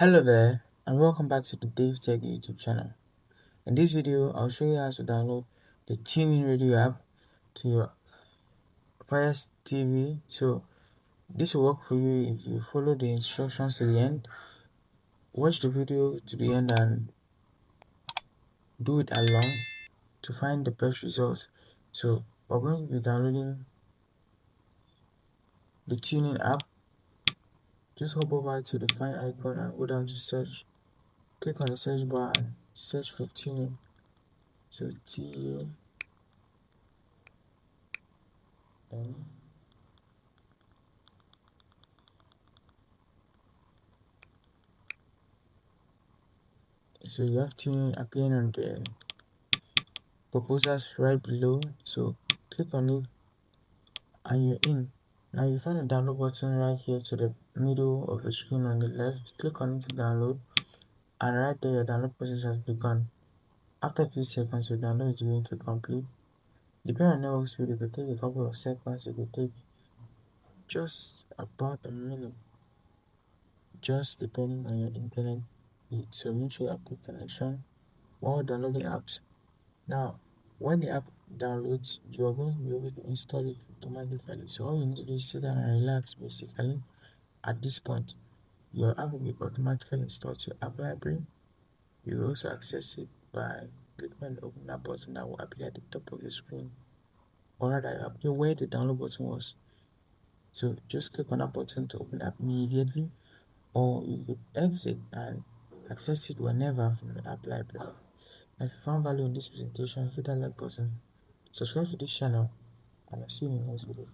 Hello there, and welcome back to the DaveTech YouTube channel. In this video, I'll show you how to download the TuneIn radio app to your FireStick. So this will work for you if you follow the instructions to the end. Watch the video to the end and do it along to find the best results. So we're going to be downloading the TuneIn app. Just hop over to the find icon and go down to search. Click on the search bar and search for TuneIn. So TuneIn. So you have TuneIn appearing on the proposals right below. So click on it and you're in. Now you find the download button right here to the middle of the screen on the left. Click on it to download, and right there your download process has begun. After a few seconds, your download is going to complete. Depending on network speed, it could take a couple of seconds. It could take just about a minute, just depending on your internet speed. So make sure you have good connection while downloading apps. Now, when the app downloads, you're going to be able to install it automatically. So all you need to do is sit down and relax. Basically, at this point, your app will be automatically installed to your app library. You will also access it by clicking on the open app button that will appear at the top of your screen, or rather appear where the download button was. So just click on that button to open the app immediately, or you could exit and access it whenever from the app library. If you found value in this presentation, hit that like button, subscribe to this channel, and I'll see you in the next video.